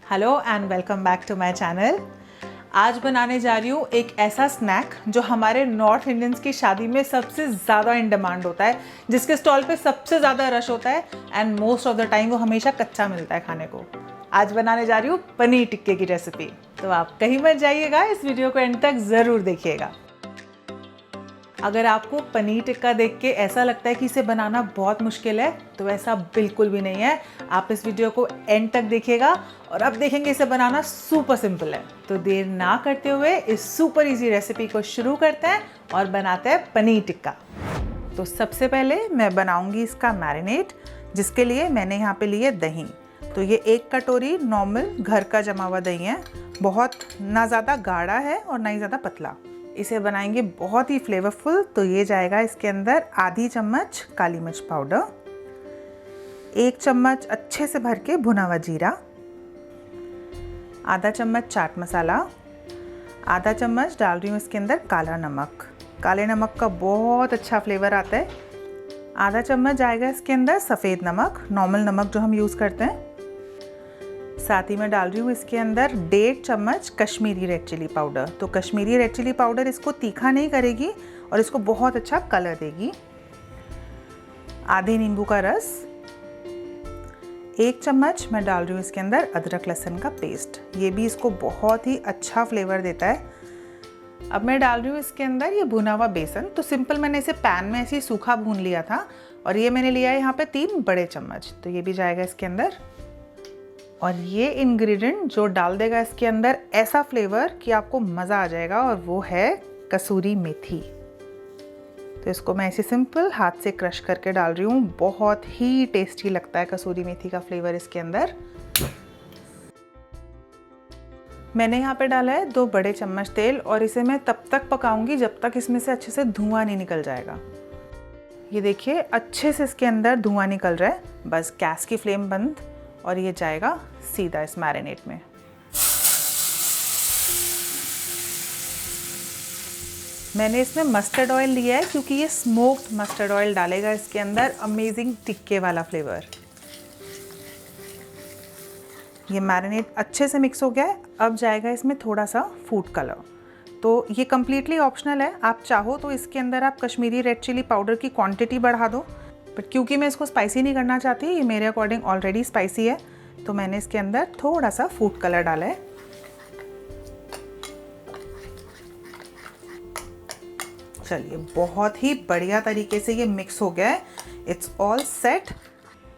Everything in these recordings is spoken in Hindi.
Hello and welcome back to my channel. आज बनाने जा रही हूँ एक ऐसा स्नैक जो हमारे नॉर्थ इंडियंस की शादी में सबसे ज़्यादा इन डिमांड होता है, जिसके स्टॉल पे सबसे ज़्यादा रश होता है and most of the time वो हमेशा कच्चा मिलता है खाने को। आज बनाने जा रही हूँ पनीर टिक्के की रेसिपी। तो आप कहीं मत जाइएगा, इस वीडियो को एंड तक ज़रूर देखिएगा। अगर आपको पनीर टिक्का देख के ऐसा लगता है कि इसे बनाना बहुत मुश्किल है, तो ऐसा बिल्कुल भी नहीं है। आप इस वीडियो को एंड तक देखिएगा और अब देखेंगे इसे बनाना सुपर सिंपल है। तो देर ना करते हुए इस सुपर इजी रेसिपी को शुरू करते हैं और बनाते हैं पनीर टिक्का। तो सबसे पहले मैं बनाऊंगी इसका मैरिनेट, जिसके लिए मैंने यहाँ पे लिए दही। तो ये 1 कटोरी नॉर्मल घर का जमा हुआ दही है, बहुत ना ज़्यादा गाढ़ा है और ना ही ज़्यादा पतला। इसे बनाएंगे बहुत ही फ्लेवरफुल। तो ये जाएगा इसके अंदर आधी चम्मच काली मिर्च पाउडर, 1 चम्मच अच्छे से भर के भुना हुआ जीरा, आधा चम्मच चाट मसाला, आधा चम्मच डाल रही हूँ इसके अंदर काला नमक। काले नमक का बहुत अच्छा फ्लेवर आता है। आधा चम्मच जाएगा इसके अंदर सफ़ेद नमक, नॉर्मल नमक जो हम यूज़ करते हैं। साथ ही मैं डाल रही हूँ इसके अंदर 1.5 चम्मच कश्मीरी रेड चिली पाउडर। तो कश्मीरी रेड चिली पाउडर इसको तीखा नहीं करेगी और इसको बहुत अच्छा कलर देगी। आधे नींबू का रस, 1 चम्मच मैं डाल रही हूँ इसके अंदर अदरक लहसुन का पेस्ट। ये भी इसको बहुत ही अच्छा फ्लेवर देता है। अब मैं डाल रही हूँ इसके अंदर ये भुना हुआ बेसन। तो सिंपल मैंने इसे पैन में ऐसे ही सूखा भून लिया था और ये मैंने लिया है यहाँ पे 3 बड़े चम्मच। तो ये भी जाएगा इसके अंदर। और ये इंग्रेडिएंट जो डाल देगा इसके अंदर ऐसा फ्लेवर कि आपको मज़ा आ जाएगा, और वो है कसूरी मेथी। तो इसको मैं ऐसे सिंपल हाथ से क्रश करके डाल रही हूँ। बहुत ही टेस्टी लगता है कसूरी मेथी का फ्लेवर इसके अंदर। मैंने यहाँ पे डाला है 2 बड़े चम्मच तेल और इसे मैं तब तक पकाऊंगी जब तक इसमें से अच्छे से धुआं नहीं निकल जाएगा। ये देखिए अच्छे से इसके अंदर धुआं निकल रहा है। बस गैस की फ्लेम बंद और ये जाएगा सीधा इस मैरिनेट में। मैंने इसमें मस्टर्ड ऑयल लिया है क्योंकि ये स्मोक्ड मस्टर्ड ऑयल डालेगा इसके अंदर अमेजिंग टिक्के वाला फ्लेवर। ये मैरिनेट अच्छे से मिक्स हो गया है। अब जाएगा इसमें थोड़ा सा फूड कलर। तो ये कम्प्लीटली ऑप्शनल है, आप चाहो तो इसके अंदर आप कश्मीरी रेड चिली पाउडर की क्वांटिटी बढ़ा दो, बट क्योंकि मैं इसको स्पाइसी नहीं करना चाहती, ये मेरे अकॉर्डिंग ऑलरेडी स्पाइसी है, तो मैंने इसके अंदर थोड़ा सा फूड कलर डाला है। चलिए बहुत ही बढ़िया तरीके से ये मिक्स हो गया है। It's all set.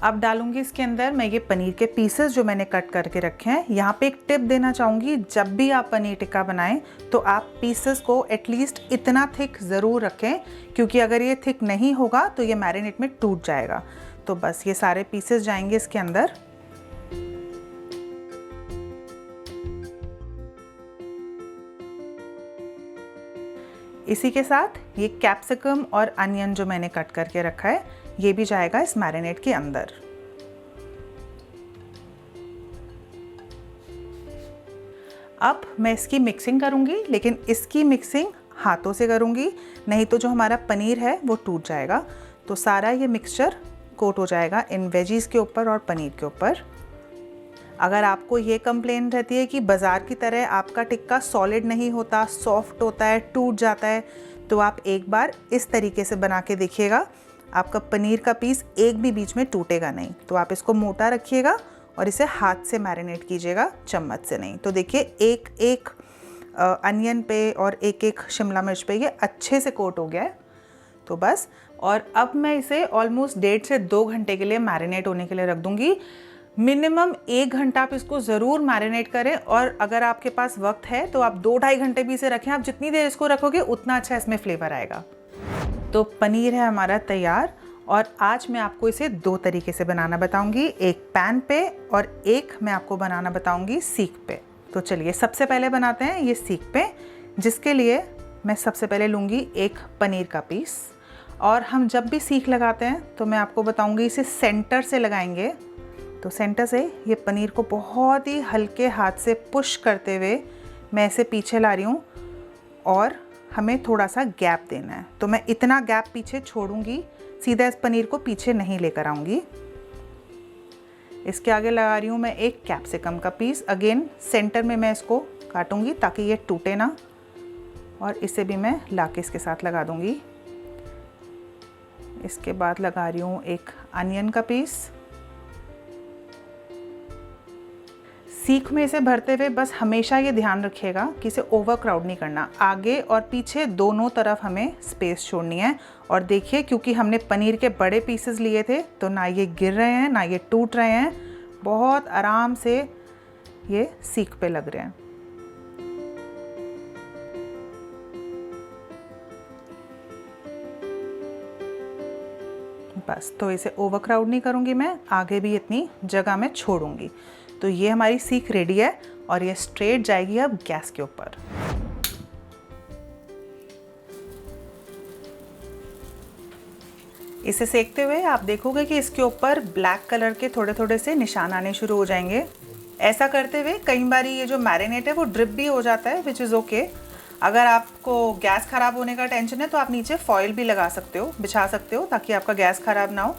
अब डालूंगी इसके अंदर मैं ये पनीर के पीसेस जो मैंने कट करके रखे हैं। यहाँ पे एक टिप देना चाहूँगी, जब भी आप पनीर टिक्का बनाएं तो आप पीसेस को एटलीस्ट इतना थिक ज़रूर रखें, क्योंकि अगर ये थिक नहीं होगा तो ये मैरिनेट में टूट जाएगा। तो बस ये सारे पीसेस जाएंगे इसके अंदर। इसी के साथ ये कैप्सिकम और अनियन जो मैंने कट करके रखा है, ये भी जाएगा इस मैरिनेट के अंदर। अब मैं इसकी मिक्सिंग करूंगी, लेकिन इसकी मिक्सिंग हाथों से करूंगी, नहीं तो जो हमारा पनीर है वो टूट जाएगा। तो सारा ये मिक्सचर कोट हो जाएगा इन वेजीज के ऊपर और पनीर के ऊपर। अगर आपको ये कंप्लेन रहती है कि बाज़ार की तरह आपका टिक्का सॉलिड नहीं होता, सॉफ्ट होता है, टूट जाता है, तो आप एक बार इस तरीके से बना के देखिएगा। आपका पनीर का पीस एक भी बीच में टूटेगा नहीं। तो आप इसको मोटा रखिएगा और इसे हाथ से मैरिनेट कीजिएगा, चम्मच से नहीं। तो देखिए एक एक अनियन पे और एक एक शिमला मिर्च पे ये अच्छे से कोट हो गया है। तो बस, और अब मैं इसे ऑलमोस्ट 1.5 से 2 घंटे के लिए मैरिनेट होने के लिए रख दूँगी। मिनिमम 1 घंटा आप इसको ज़रूर मैरिनेट करें, और अगर आपके पास वक्त है तो आप 2-2.5 घंटे भी इसे रखें। आप जितनी देर इसको रखोगे उतना अच्छा इसमें फ्लेवर आएगा। तो पनीर है हमारा तैयार, और आज मैं आपको इसे 2 तरीके से बनाना बताऊंगी, एक पैन पे और एक मैं आपको बनाना बताऊंगी सीख पे। तो चलिए सबसे पहले बनाते हैं ये सीख पे, जिसके लिए मैं सबसे पहले लूँगी एक पनीर का पीस। और हम जब भी सीख लगाते हैं तो मैं आपको बताऊंगी इसे सेंटर से लगाएंगे। तो सेंटर से ये पनीर को बहुत ही हल्के हाथ से पुश करते हुए मैं इसे पीछे ला रही हूँ, और हमें थोड़ा सा गैप देना है। तो मैं इतना गैप पीछे छोड़ूंगी, सीधा इस पनीर को पीछे नहीं लेकर आऊँगी। इसके आगे लगा रही हूँ मैं एक कैप्सिकम का पीस। अगेन सेंटर में मैं इसको काटूंगी ताकि ये टूटे ना, और इसे भी मैं लाके इसके साथ लगा दूंगी। इसके बाद लगा रही हूँ एक अनियन का पीस। सीख में इसे भरते हुए बस हमेशा ये ध्यान रखिएगा कि इसे ओवर क्राउड नहीं करना। आगे और पीछे दोनों तरफ हमें स्पेस छोड़नी है। और देखिए, क्योंकि हमने पनीर के बड़े पीसेस लिए थे तो ना ये गिर रहे हैं ना ये टूट रहे हैं, बहुत आराम से ये सीख पे लग रहे हैं। बस, तो इसे ओवर क्राउड नहीं करूँगी मैं, आगे भी इतनी जगह मैं छोड़ूंगी। तो ये हमारी सीख रेडी है और ये स्ट्रेट जाएगी अब गैस के ऊपर। इसे सेकते हुए आप देखोगे कि इसके ऊपर ब्लैक कलर के थोड़े थोड़े से निशान आने शुरू हो जाएंगे। ऐसा करते हुए कई बार ये जो मैरिनेट है वो ड्रिप भी हो जाता है, विच इज़ ओके। अगर आपको गैस ख़राब होने का टेंशन है तो आप नीचे फॉइल भी लगा सकते हो, बिछा सकते हो, ताकि आपका गैस ख़राब ना हो।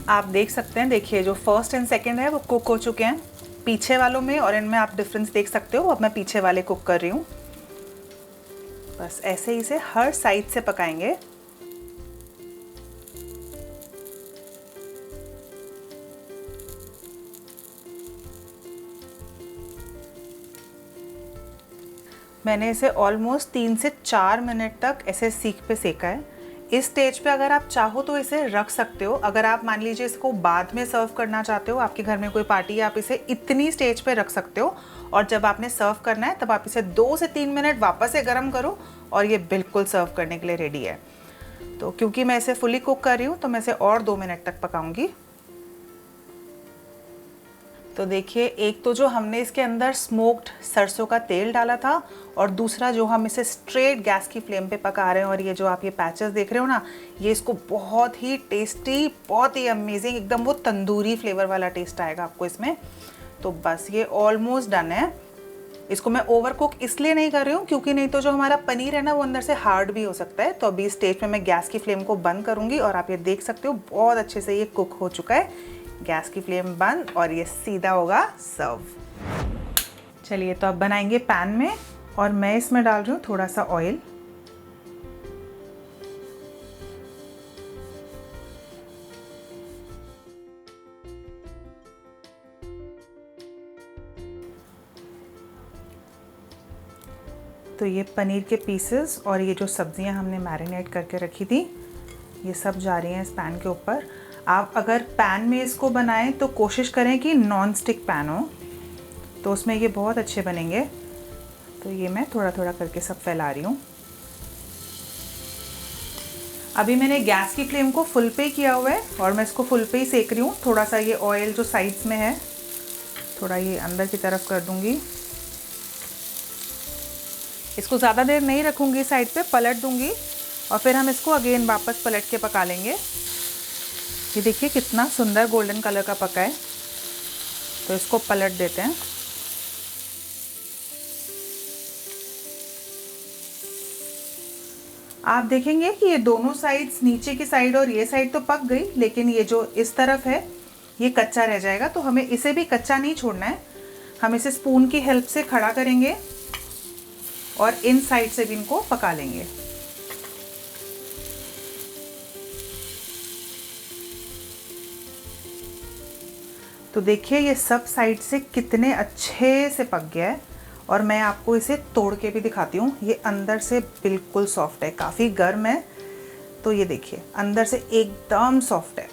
आप देख सकते हैं, देखिए जो फर्स्ट एंड सेकंड है वो कुक हो चुके हैं। पीछे वालों में और इनमें आप डिफरेंस देख सकते हो। अब मैं पीछे वाले कुक कर रही हूँ। बस ऐसे ही इसे हर साइड से पकाएंगे। मैंने इसे ऑलमोस्ट 3 से 4 मिनट तक ऐसे सीख पे सेका है। इस स्टेज पे अगर आप चाहो तो इसे रख सकते हो। अगर आप मान लीजिए इसको बाद में सर्व करना चाहते हो, आपके घर में कोई पार्टी है, आप इसे इतनी स्टेज पे रख सकते हो। और जब आपने सर्व करना है तब आप इसे 2 से 3 मिनट वापस से गर्म करो और ये बिल्कुल सर्व करने के लिए रेडी है। तो क्योंकि मैं इसे फुली कुक कर रही हूँ तो मैं इसे और 2 मिनट तक पकाऊंगी। तो देखिए, एक तो जो हमने इसके अंदर स्मोक्ड सरसों का तेल डाला था, और दूसरा जो हम इसे स्ट्रेट गैस की फ्लेम पे पका रहे हैं। और ये जो आप ये पैचेस देख रहे हो ना, ये इसको बहुत ही टेस्टी, बहुत ही अमेजिंग, एकदम वो तंदूरी फ्लेवर वाला टेस्ट आएगा आपको इसमें। तो बस ये ऑलमोस्ट डन है। इसको मैं ओवर कुक इसलिए नहीं कर रही हूँ क्योंकि नहीं तो जो हमारा पनीर है ना वो अंदर से हार्ड भी हो सकता है। तो अभी स्टेज पे मैं गैस की फ्लेम को बंद करूँगी और आप ये देख सकते हो बहुत अच्छे से ये कुक हो चुका है। गैस की फ्लेम बंद और ये सीधा होगा सर्व। चलिए, तो अब बनाएंगे पैन में, और मैं इसमें डाल रही हूँ थोड़ा सा ऑयल। तो ये पनीर के पीसेस और ये जो सब्जियां हमने मैरिनेट करके रखी थी, ये सब जा रही हैं इस पैन के ऊपर। आप अगर पैन में इसको बनाएं तो कोशिश करें कि नॉन स्टिक पैन हो, तो उसमें ये बहुत अच्छे बनेंगे। तो ये मैं थोड़ा थोड़ा करके सब फैला रही हूँ। अभी मैंने गैस की फ्लेम को फुल पे किया हुआ है और मैं इसको फुल पे ही सेक रही हूँ। थोड़ा सा ये ऑयल जो साइड्स में है थोड़ा ये अंदर की तरफ कर दूँगी। इसको ज़्यादा देर नहीं रखूँगी, साइड पे पलट दूँगी और फिर हम इसको अगेन वापस पलट के पका लेंगे। ये देखिए कितना सुंदर गोल्डन कलर का पका है। तो इसको पलट देते हैं। आप देखेंगे कि ये दोनों साइड्स, नीचे की साइड और ये साइड तो पक गई, लेकिन ये जो इस तरफ है ये कच्चा रह जाएगा। तो हमें इसे भी कच्चा नहीं छोड़ना है। हम इसे स्पून की हेल्प से खड़ा करेंगे और इन साइड से भी इनको पका लेंगे। तो देखिए ये सब साइड से कितने अच्छे से पक गया है। और मैं आपको इसे तोड़ के भी दिखाती हूँ। ये अंदर से बिल्कुल सॉफ्ट है, काफ़ी गर्म है। तो ये देखिए अंदर से एकदम सॉफ्ट है।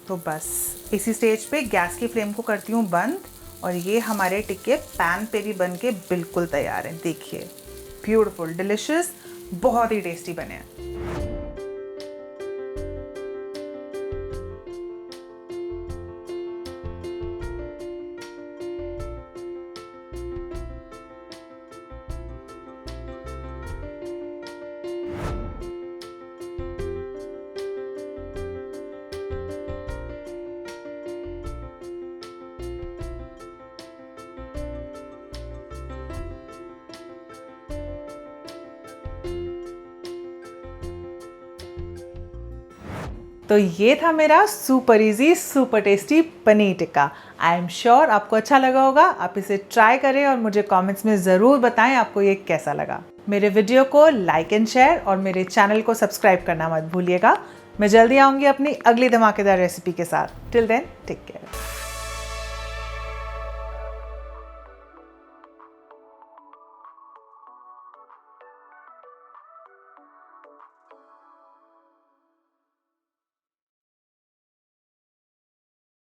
तो बस इसी स्टेज पे गैस की फ्लेम को करती हूँ बंद, और ये हमारे टिक्के पैन पे भी बन के बिल्कुल तैयार हैं। देखिए ब्यूटीफुल, डिलिशियस, बहुत ही टेस्टी बने हैं। तो ये था मेरा super easy super tasty paneer tikka. I am sure आपको अच्छा लगा होगा। आप इसे ट्राई करें और मुझे कमेंट्स में ज़रूर बताएं आपको ये कैसा लगा। मेरे वीडियो को लाइक एंड शेयर और मेरे चैनल को सब्सक्राइब करना मत भूलिएगा। मैं जल्दी आऊँगी अपनी अगली धमाकेदार रेसिपी के साथ। Till then take care.